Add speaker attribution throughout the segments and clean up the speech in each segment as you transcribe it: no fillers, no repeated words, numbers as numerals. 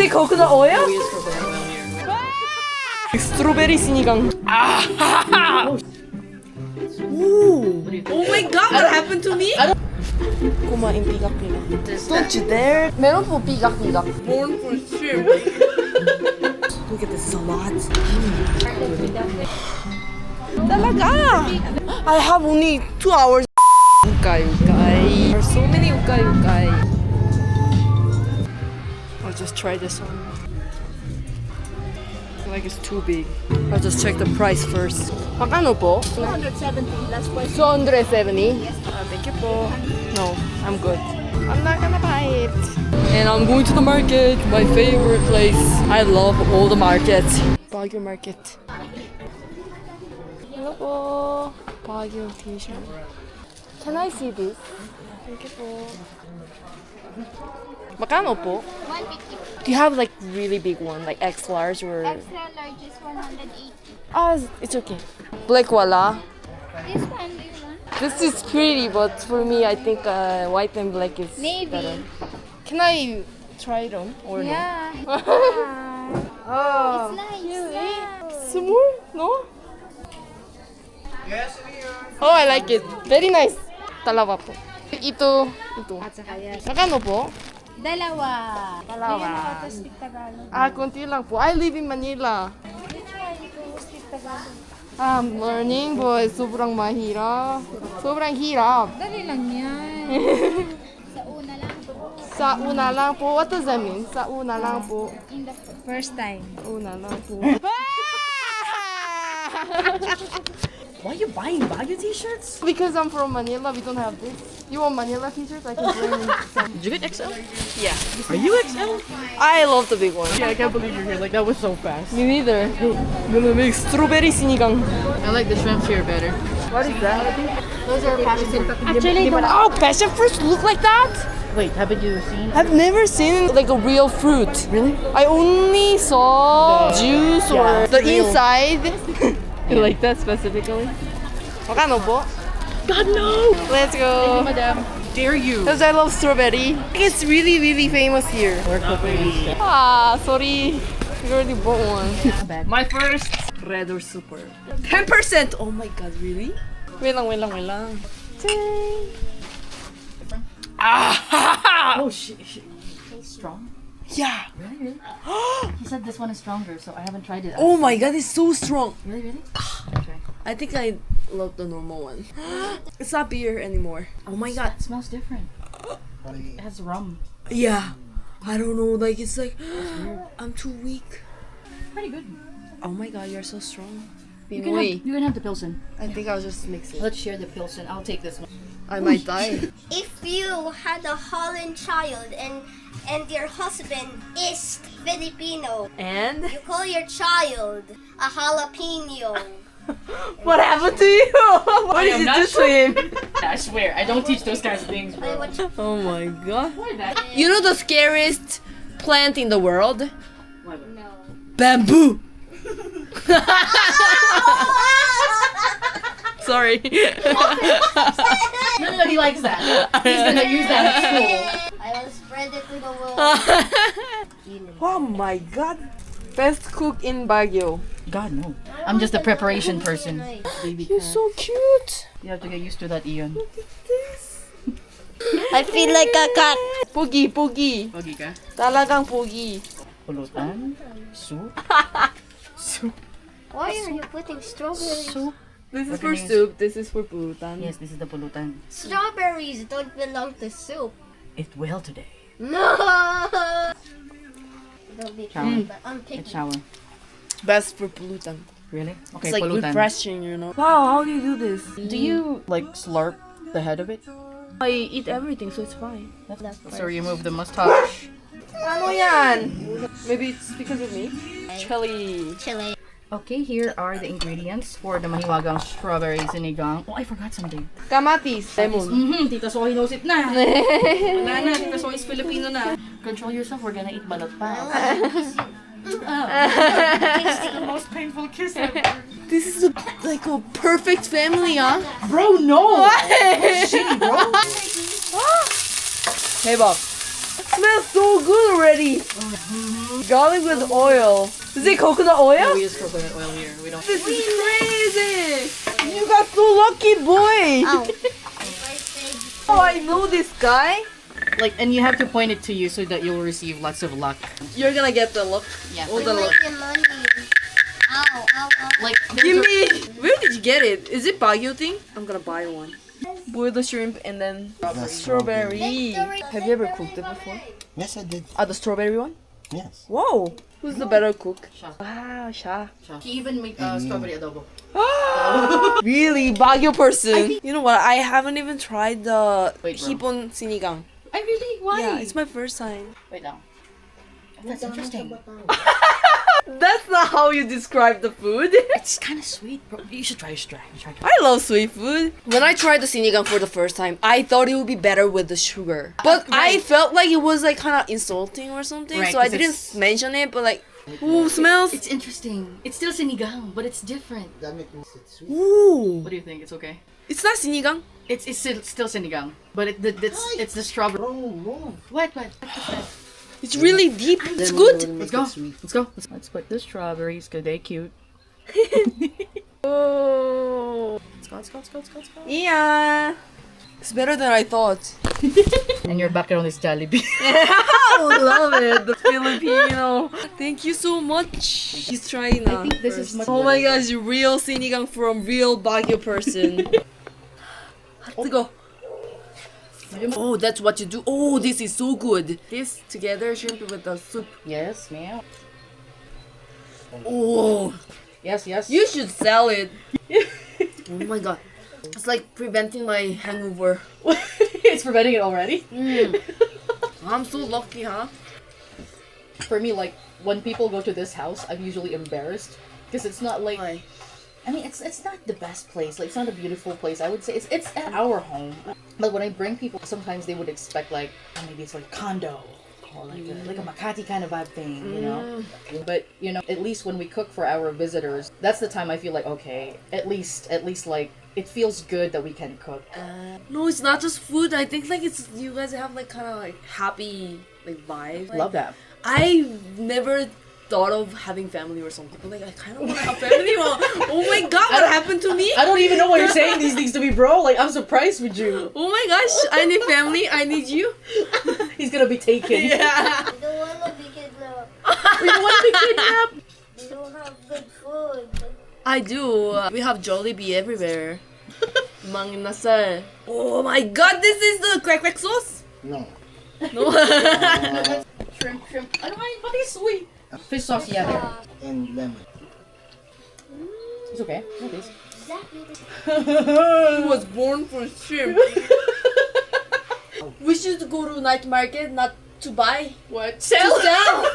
Speaker 1: coconut oil?
Speaker 2: We use coconut oil here.
Speaker 1: Strawberry sinigang. Ooh.
Speaker 2: Oh my god, what happened to me?
Speaker 1: Kumain pigak-pigak. Don't you dare. Meron po pigak-pigak.
Speaker 2: Born for shrimp.
Speaker 1: Look at this, is a lot. Talaga! I have only 2 hours. Ukay-ukay. There are so many ukay-ukay. I'll just try this one. I feel like it's too big. I'll just check the price first. Magkano po?
Speaker 3: 270 last price.
Speaker 1: 270? Thank you po. No, I'm good. I'm not gonna buy it. And I'm going to the market, my favorite place. I love all the markets. Baguio Market. Hello po. Baguio t-shirt. Can I see this? Thank you po. Magkano po?
Speaker 3: 150.
Speaker 1: Do you have like really big one, like X large or?
Speaker 3: Extra large is 180.
Speaker 1: Ah, it's okay. Black wala.
Speaker 3: This one, do you want?
Speaker 1: This is pretty, but for me, I think white and black is
Speaker 3: Navy.
Speaker 1: better. Can I try it on or
Speaker 3: Yeah.
Speaker 1: no?
Speaker 3: It's nice. Yeah.
Speaker 1: Small? No? Oh, I like it. Very nice. Dalawa po. Ito.
Speaker 3: At saka yan.
Speaker 1: Magkano po?
Speaker 3: Dalawa.
Speaker 1: Dalawa.
Speaker 3: Ayan ako, tapos speak Tagalog.
Speaker 1: Ah, konti lang po. I live in Manila.
Speaker 3: Which one you can speak Tagalog?
Speaker 1: I'm learning, but sobrang mahirap. Sobrang hirap.
Speaker 3: Dali lang yan. Sa una lang.
Speaker 1: Sa una lang po. What does that mean? Sa una lang po.
Speaker 3: In the first time.
Speaker 1: Una lang po.
Speaker 2: Why are you buying Baguio t-shirts?
Speaker 1: Because I'm from Manila, we don't have this. You want Manila t-shirts? I can bring some.
Speaker 2: Did you get XL?
Speaker 1: Yeah.
Speaker 2: Are you XL?
Speaker 1: I love the big one.
Speaker 2: Yeah, I can't believe you're here. Like, that was so fast.
Speaker 1: Me neither. I'm gonna make strawberry sinigang.
Speaker 2: I like the shrimps here better.
Speaker 1: What is that?
Speaker 2: Those are passion.
Speaker 3: Actually, the
Speaker 1: Oh, passion fruits look like that?
Speaker 2: Wait, haven't you seen?
Speaker 1: I've never seen like a real fruit.
Speaker 2: Really?
Speaker 1: I only saw juice or the
Speaker 2: real.
Speaker 1: inside. You like that specifically? Magkano po?
Speaker 2: God, no!
Speaker 1: Let's go.
Speaker 2: Madam. Dare you?
Speaker 1: Because I love strawberry. It's really, really famous here. Ah, sorry. You already bought one.
Speaker 2: My first.
Speaker 1: Red or super? 10%! Oh my god, really? Wait lang. Ting. Ah!
Speaker 2: Oh, shit. Strong?
Speaker 1: Yeah.
Speaker 2: Really? He said this one is stronger, so I haven't tried it.
Speaker 1: Oh my god, it's so strong.
Speaker 2: Really? Okay.
Speaker 1: I think I love the normal one. It's not beer anymore. Oh my god.
Speaker 2: It smells different. It has rum.
Speaker 1: Yeah. I don't know, like it's like I'm too weak.
Speaker 2: Pretty good.
Speaker 1: Oh my god, you're so strong.
Speaker 2: You can have the Pilsen.
Speaker 1: I think I'll just mix it.
Speaker 2: Let's share the Pilsen. I'll take this one.
Speaker 1: I might die.
Speaker 4: If you had a Holland child and your husband is Filipino,
Speaker 1: And
Speaker 4: you call your child a jalapeno.
Speaker 1: what happened to you? What did
Speaker 2: am
Speaker 1: you
Speaker 2: not
Speaker 1: do to him?
Speaker 2: I swear, I don't teach those kinds of things,
Speaker 4: I
Speaker 2: bro.
Speaker 4: would-
Speaker 1: Oh my god.
Speaker 2: Why that?
Speaker 1: You know the scariest plant in the world?
Speaker 4: No.
Speaker 1: Bamboo. Sorry.
Speaker 2: No, he likes that. He's gonna use that at school.
Speaker 4: I will spread it to the world.
Speaker 1: Oh my god. Best cook in Baguio.
Speaker 2: God, no. I'm just a preparation person. Baby
Speaker 1: You're
Speaker 2: cat.
Speaker 1: so cute.
Speaker 2: You have to get used to that, Ian.
Speaker 4: I feel like a cat.
Speaker 1: Pogi.
Speaker 2: Pogi ka?
Speaker 1: Talagang pogi.
Speaker 2: Pulutan? Soup? Soup?
Speaker 4: Why are you putting strawberries?
Speaker 2: Soup?
Speaker 1: This is
Speaker 2: What
Speaker 1: for
Speaker 2: it is?
Speaker 1: soup. This is for pulutan.
Speaker 2: Yes, this is the pulutan.
Speaker 4: Strawberries don't belong to soup.
Speaker 2: It will today.
Speaker 4: No. They'll be
Speaker 2: Shower.
Speaker 4: but I'm
Speaker 2: Get
Speaker 4: picking.
Speaker 2: shower.
Speaker 1: Best for pulutan.
Speaker 2: Really? Okay,
Speaker 1: It's like
Speaker 2: pulutan.
Speaker 1: refreshing, you know. Wow, how do you do this?
Speaker 2: Do you, like, slurp the head of it?
Speaker 1: I eat everything, so it's fine.
Speaker 2: So remove the mustache.
Speaker 1: Ano yan? Maybe it's because of me. Chili.
Speaker 4: Chili.
Speaker 2: Okay, here are the ingredients for the mahiwagang strawberry sinigang. Oh, I forgot something.
Speaker 1: Kamatis. Lemon.
Speaker 2: Tita Soy knows it na. Wala na, Tita Soy's Filipino na. Control yourself, we're gonna eat balot pa. It's the most painful kiss ever.
Speaker 1: This is like a perfect family, huh?
Speaker 2: Bro, no! Shitty, bro.
Speaker 1: 대박. smells so good already. Garlic with oil. Is it coconut oil?
Speaker 2: We use coconut oil here. We don't.
Speaker 1: This is crazy. You got so lucky, boy. Oh, I know this guy.
Speaker 2: Like, and you have to point it to you so that you'll receive lots of luck.
Speaker 1: You're gonna get the look.
Speaker 2: Yeah.
Speaker 1: All the look.
Speaker 4: Making money. Ow, ow, ow.
Speaker 2: Like,
Speaker 1: Give me. Where did you get it? Is it Baguio thing? I'm gonna buy one. Boil the shrimp and then strawberry. Have you ever cooked it before?
Speaker 5: Yes, I did.
Speaker 1: The strawberry one?
Speaker 5: Yes.
Speaker 1: Whoa. Who's the better cook?
Speaker 2: Sha.
Speaker 1: Wow, Sha.
Speaker 2: He even made strawberry adobo.
Speaker 1: Really? Baguio person. You know what? I haven't even tried the
Speaker 2: Wait, bro.
Speaker 1: hipon sinigang.
Speaker 2: I really? Why?
Speaker 1: Yeah, it's my first time.
Speaker 2: Wait now. That's interesting.
Speaker 1: That's not how you describe the food.
Speaker 2: It's kind of sweet, bro. You should try.
Speaker 1: I love sweet food. When I tried the sinigang for the first time, I thought it would be better with the sugar. But I
Speaker 2: Right.
Speaker 1: felt like it was like kind of insulting or something.
Speaker 2: Right,
Speaker 1: so I
Speaker 2: 'cause
Speaker 1: didn't
Speaker 2: it's-
Speaker 1: mention it, but like, ooh, smells.
Speaker 2: It's interesting. It's still sinigang, but it's different.
Speaker 5: That makes it sweet.
Speaker 1: Ooh.
Speaker 2: What do you think? It's okay.
Speaker 1: It's not sinigang.
Speaker 2: It's still sinigang, but it's the strawberry.
Speaker 5: Oh,
Speaker 2: What?
Speaker 1: It's really deep. It's
Speaker 5: Then
Speaker 1: good.
Speaker 5: we'll make
Speaker 2: Let's go.
Speaker 5: it sweet.
Speaker 2: Let's go. Let's put the strawberries because they're cute.
Speaker 1: Oh.
Speaker 2: Let's go.
Speaker 1: Yeah. It's better than I thought.
Speaker 2: And you're back on this Jollibee.
Speaker 1: I love it. The Filipino. Thank you so much. He's trying now.
Speaker 2: I think this is much
Speaker 1: Oh my gosh, real sinigang from real Baguio person. Let's go. Oh, that's what you do. Oh, this is so good. This together, shrimp with the soup.
Speaker 2: Yes, ma'am.
Speaker 1: Oh,
Speaker 2: Yes.
Speaker 1: you should sell it. Oh my god. It's like preventing my hangover.
Speaker 2: It's preventing it already.
Speaker 1: I'm so lucky, huh?
Speaker 2: For me, like when people go to this house, I'm usually embarrassed because it's not like.
Speaker 1: Why?
Speaker 2: I mean, it's not the best place. Like, it's not a beautiful place. I would say it's at our home. But when I bring people, sometimes they would expect like, oh, maybe it's like condo or like a Makati kind of vibe thing, you know. But you know, at least when we cook for our visitors, that's the time I feel like okay, at least like it feels good that we can cook.
Speaker 1: No, it's not just food. I think like it's you guys have like kind of like happy like vibe.
Speaker 2: Love that.
Speaker 1: I never thought of having family or something, but like I kind of want to have family. Oh my god, what happened to me?
Speaker 2: I don't even know why you're saying these things to me, bro. Like, I'm surprised with you.
Speaker 1: Oh my gosh, I need family. I need you.
Speaker 2: He's gonna be taken.
Speaker 1: Yeah.
Speaker 4: We don't want to be kidnapped.
Speaker 2: We don't want to be kidnapped.
Speaker 4: We don't have good food.
Speaker 1: I do. We have Jollibee everywhere. Mang Inasal. Oh my god, this is the crack sauce.
Speaker 5: No.
Speaker 1: No.
Speaker 2: Shrimp. Ano nga yun? Pati sweet. Fish sauce, yeah.
Speaker 5: And lemon.
Speaker 2: It's okay. No taste.
Speaker 1: He was born for shrimp. We should go to night market, not to buy.
Speaker 2: What?
Speaker 1: To
Speaker 2: Sell?
Speaker 1: sell.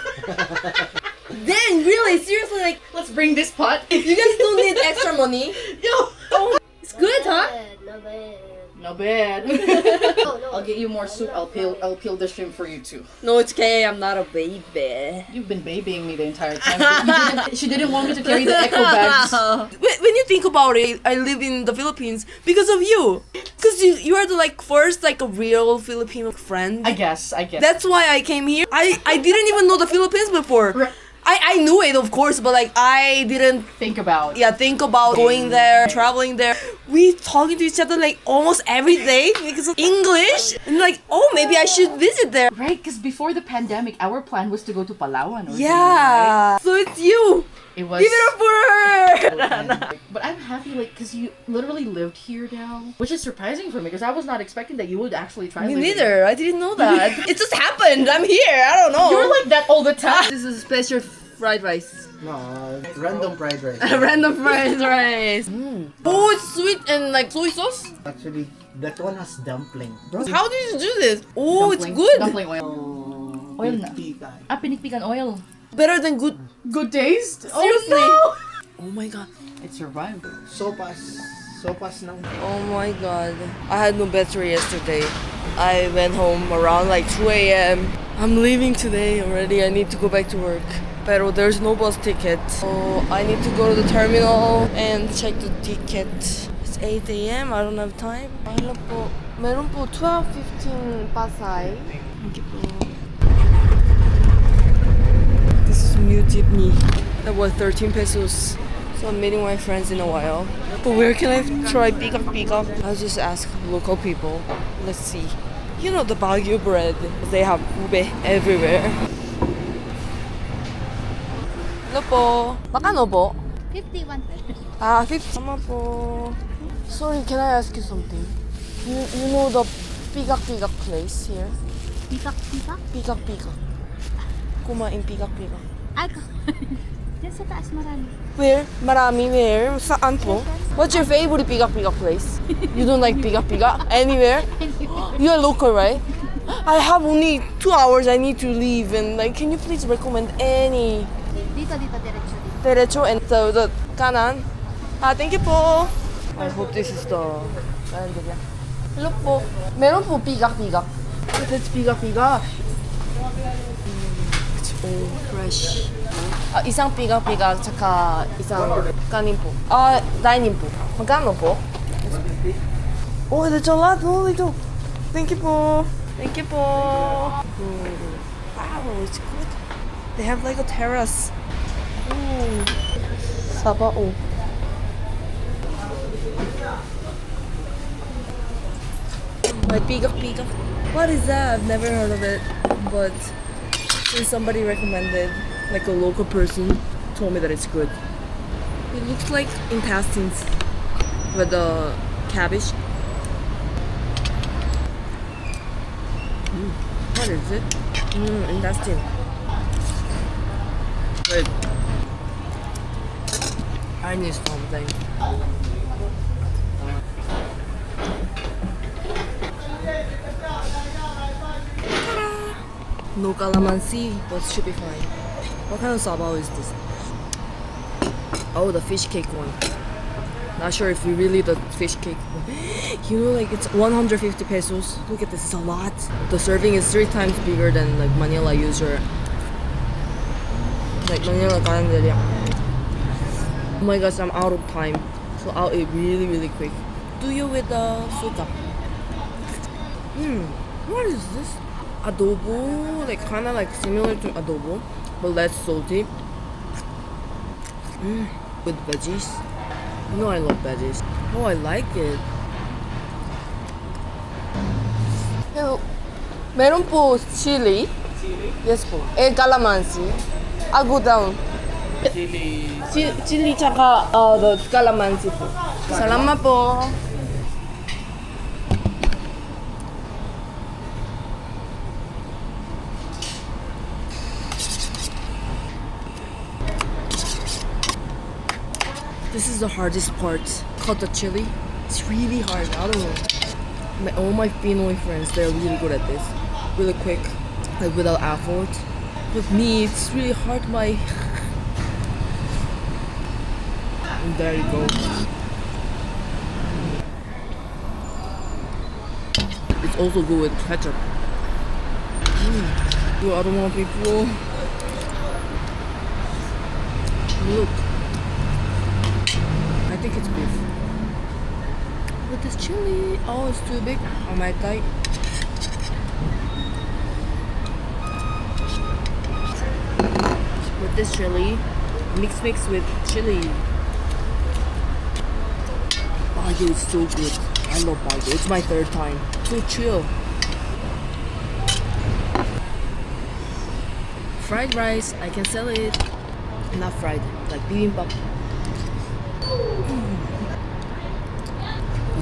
Speaker 1: Then really, seriously, like
Speaker 2: Let's bring this pot.
Speaker 1: you guys don't need extra money.
Speaker 2: Yo.
Speaker 1: It's good, huh?
Speaker 4: No bad.
Speaker 2: No bad.
Speaker 4: No, no.
Speaker 2: I'll get you more soup. I'll peel the shrimp for you too.
Speaker 1: No, it's okay. I'm not a baby.
Speaker 2: You've been babying me the entire time. She didn't want me to carry the echo bags.
Speaker 1: When you think about it, I live in the Philippines because of you. Because you are the like first like a real Filipino friend.
Speaker 2: I guess.
Speaker 1: That's why I came here. I didn't even know the Philippines before.
Speaker 2: Right.
Speaker 1: I knew it, of course, but like I didn't
Speaker 2: Think about.
Speaker 1: think about going there, traveling there. We talking to each other like almost every day because of English. And like, oh, maybe I should visit there.
Speaker 2: Right, because before the pandemic, our plan was to go to Palawan. Or
Speaker 1: Yeah. So it's you.
Speaker 2: something, right? It was.
Speaker 1: Give it up for her.
Speaker 2: But I'm happy, like, because you literally lived here now, which is surprising for me, because I was not expecting that you would actually try.
Speaker 1: Me
Speaker 2: living.
Speaker 1: neither. I didn't know that. It just happened. I'm here. I don't know.
Speaker 2: You're like that all the time.
Speaker 1: This is special fried rice.
Speaker 5: No, random fried rice.
Speaker 1: Random fried rice. Oh, it's sweet and like soy sauce.
Speaker 5: Actually, that one has dumpling. Bro,
Speaker 1: How did you do this? Oh, it's
Speaker 2: Dumpling-
Speaker 1: good.
Speaker 2: Dumpling oil. Oil na.
Speaker 5: Pipikan.
Speaker 2: Pinikpikan oil.
Speaker 1: Better than good.
Speaker 2: Good taste.
Speaker 1: Seriously?
Speaker 2: Oh,
Speaker 1: Oh my god.
Speaker 2: no. It survived.
Speaker 5: Sopas now.
Speaker 1: Oh my god. I had no battery yesterday. I went home around like 2 a.m. I'm leaving today already. I need to go back to work. Pero there's no bus ticket. So I need to go to the terminal and check the ticket. It's 8 a.m. I don't have time. Ano po? Meron po 12:15 Pasay. Thank you po. what, 13 pesos. So I'm meeting my friends in a while. But where can I try pikak pikak? I'll just ask local people. Let's see. You know the Baguio bread. They have ube everywhere. Hello po. Makano po?
Speaker 3: 51 pesos.
Speaker 1: Ah, 50. Sama po. Sorry, can I ask you something? You know the pikak pikak place here?
Speaker 3: Pikak, pikak?
Speaker 1: Pikak pikak. Kumain pikak pikak.
Speaker 3: Ay, yan sa taas marami.
Speaker 1: Where? Marami, where? Saan po? What's your favorite pikak pikak place? You don't like pikak pikak? Anywhere? You're local, right? I have only 2 hours. I need to leave, and like, can you please recommend any
Speaker 3: Dito, diretso dito.
Speaker 1: derecho and the kanan? Ah, thank you po. I hope this is the kalendarya. Hello po. Meron po pikak pikak. It's pikak pikak. It's all fresh. 아, isang pikak pikak tsaka isang kanin po. Ah, dining po. Magkano po? Oh, there's a lot. Oh, ito. Thank you po. Thank you po. Wow, it's good. They have like a terrace. Ooh. Sabao. My pikak pikak. What is that? I've never heard of it. But since somebody recommended, like a local person told me that it's good. It looks like intestines with the cabbage. What is it? Intestine. Wait. I need something. No calamansi, but should be fine. What kind of sabao is this? Oh, the fish cake one. Not sure if we really the fish cake one. You know, like it's 150 pesos. Look at this, it's a lot. The serving is 3 times bigger than like Manila usual. Like Manila Calendaria. Oh my gosh, I'm out of time. So I'll eat really, really quick. Do you with the suka? What is this? Adobo, like kind of like similar to adobo, but less salty. With veggies. You know I love veggies. Oh, I like it. Hello. Meron po chili. Yes po. And calamansi. I'll go down. Chili tsaka the calamansi po. Salamat po. This is the hardest part. Cut the chili. It's really hard. I don't know. All my Pinoy friends, they're really good at this. Really quick, like without effort. With me, it's really hard. And there you go. It's also good with ketchup. Yo, I don't want people. Look. I think it's beef. With this chili, oh, it's too big. I might die. With this chili, mix with chili. Baguio is so good. I love Baguio. It's my 3rd time. So chill. Fried rice, I can sell it. Not fried, like bibimbap.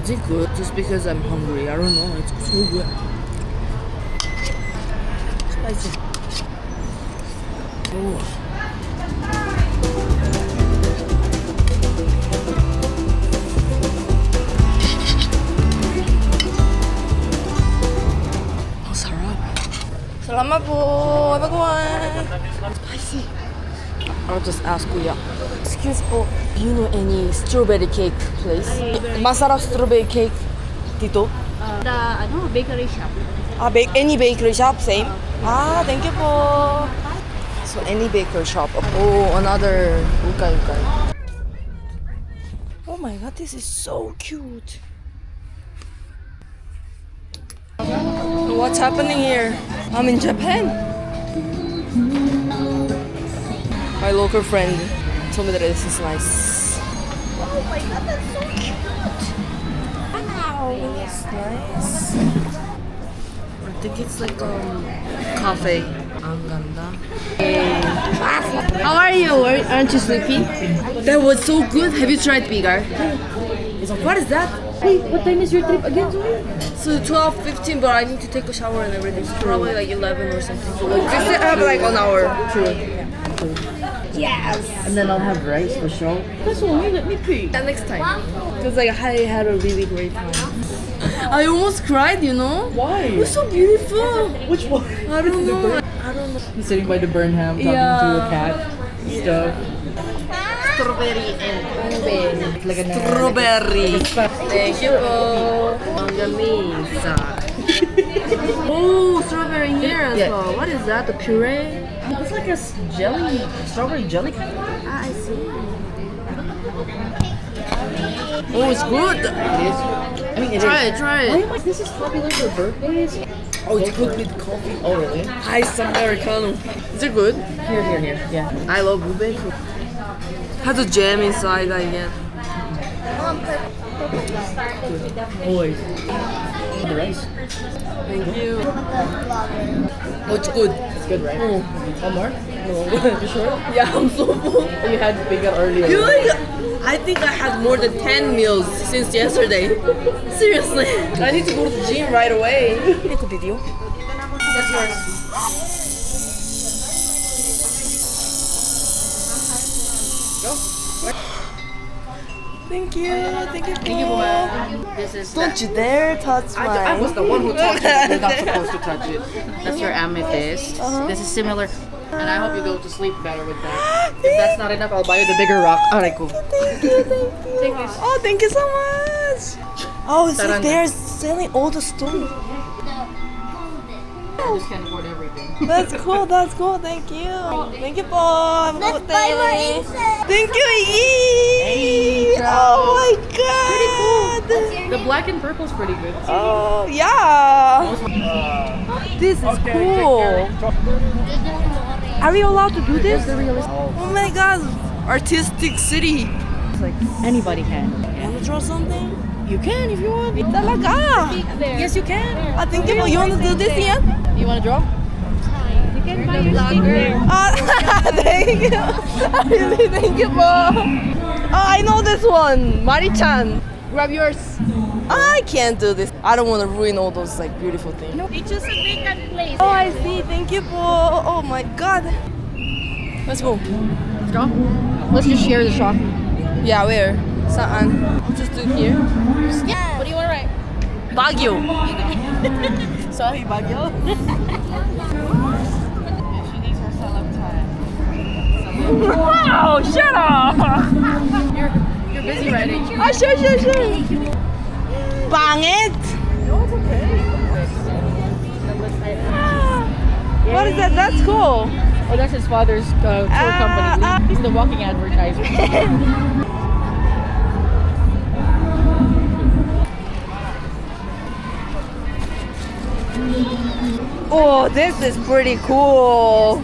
Speaker 1: Is it good? Just because I'm hungry. I don't know. It's so good. Spicy. Oh. Oh, sarap. Salamat po. Have a good one. Spicy. I'll just ask Kuya. Excuse po, do you know any strawberry cake place? Masarap strawberry cake dito?
Speaker 3: The bakery shop.
Speaker 1: Any bakery shop, same? Thank you po. So any bakery shop. Oh, another ukay. Oh my god, this is so cute. What's happening here? I'm in Japan. My local friend told me that this is nice. Oh my god, that's so cute! Wow, that's nice. I think it's like cafe. Ang ganda. How are you? Aren't you sleepy? That was so good. Have you tried Bigar? What is that?
Speaker 2: Wait, what time is your trip again, Zoe?
Speaker 1: So 12:15, but I need to take a shower and everything. So probably like 11 or something. So like, we still have like an hour.
Speaker 2: True.
Speaker 1: Yes.
Speaker 2: And then I'll have rice for sure. That's all. Let me pee.
Speaker 1: And next time. Because like I had a really great time. I almost cried, you know?
Speaker 2: Why?
Speaker 1: It was so beautiful.
Speaker 2: Which one?
Speaker 1: I don't know. I don't know.
Speaker 2: I'm sitting by the Burnham talking to a cat. Stuff. Strawberry and ube. Like a
Speaker 1: Strawberry. Thank you po. Mangamisa. Oh, strawberry here as
Speaker 2: Yeah.
Speaker 1: well. What is that? The puree?
Speaker 2: It's like a jelly, strawberry jelly kind of thing.
Speaker 1: Ah, I see. Oh, it's good.
Speaker 2: It is. I mean,
Speaker 1: Try it, try
Speaker 2: Why
Speaker 1: it.
Speaker 2: am I? This is popular for birthdays.
Speaker 1: Oh, it's good with coffee.
Speaker 2: Oh, really?
Speaker 1: Ice Americano. Is it good?
Speaker 2: Here. Yeah.
Speaker 1: I love ube. Has a jam inside, I guess.
Speaker 2: Always. The rice.
Speaker 1: Thank you. Oh, it's good.
Speaker 2: It's good, right?
Speaker 1: Oh.
Speaker 2: One more?
Speaker 1: No.
Speaker 2: You sure?
Speaker 1: Yeah, I'm so full.
Speaker 2: You had bigger earlier.
Speaker 1: You like, I think I had more than 10 meals since yesterday. Seriously. I need to go to the gym right away. Take a video.
Speaker 2: That's yours.
Speaker 1: Thank you. Thank you.
Speaker 2: Thank you, Buma. This is.
Speaker 1: Don't you dare touch mine.
Speaker 2: I was the one who touched it. You're not supposed to touch it. That's your amethyst. This is similar. And I hope you go to sleep better with that. If that's not enough, I'll buy you the bigger rock. Alright, cool.
Speaker 1: Thank you.
Speaker 2: Take this.
Speaker 1: Oh, thank you so much. Oh, it's like
Speaker 2: Taranga.
Speaker 1: they're selling all the stuff.
Speaker 2: I just can't afford everything.
Speaker 1: That's cool. That's cool. Thank you. Thank you, Bob.
Speaker 4: Let's buy more incense.
Speaker 1: Thank you, Iggy. Oh my god.
Speaker 2: The black and purple is pretty good.
Speaker 1: Oh yeah. This is cool. Are we allowed to do this? Oh my god. Artistic city.
Speaker 2: Like anybody can.
Speaker 1: Wanna draw something?
Speaker 2: You can if you want.
Speaker 1: Talaga.
Speaker 2: Yes, you can.
Speaker 1: I think you wanna do this, Ian?
Speaker 2: You want to draw?
Speaker 3: You can buy your sticker.
Speaker 1: Thank you. I really thank you, Bob. Oh, I know this one. Mari-chan.
Speaker 2: Grab yours.
Speaker 1: I can't do this. I don't want to ruin all those like beautiful things.
Speaker 3: It's just a vacant place.
Speaker 1: Oh, I see. Thank you, Bo. Oh my god. Let's go.
Speaker 2: Let's go. Let's just share the shop.
Speaker 1: Yeah, where? Saan? Just do it here.
Speaker 4: Yeah.
Speaker 2: What do you want to write?
Speaker 1: Baguio.
Speaker 2: Sorry, Baguio. She needs her salam time.
Speaker 1: Wow, shut up.
Speaker 2: You're busy writing.
Speaker 1: Sure. Pangit.
Speaker 2: No, it's okay.
Speaker 1: What is that? That's cool.
Speaker 2: Oh, that's his father's tour company. He's the walking advertisement.
Speaker 1: Oh, this is pretty cool.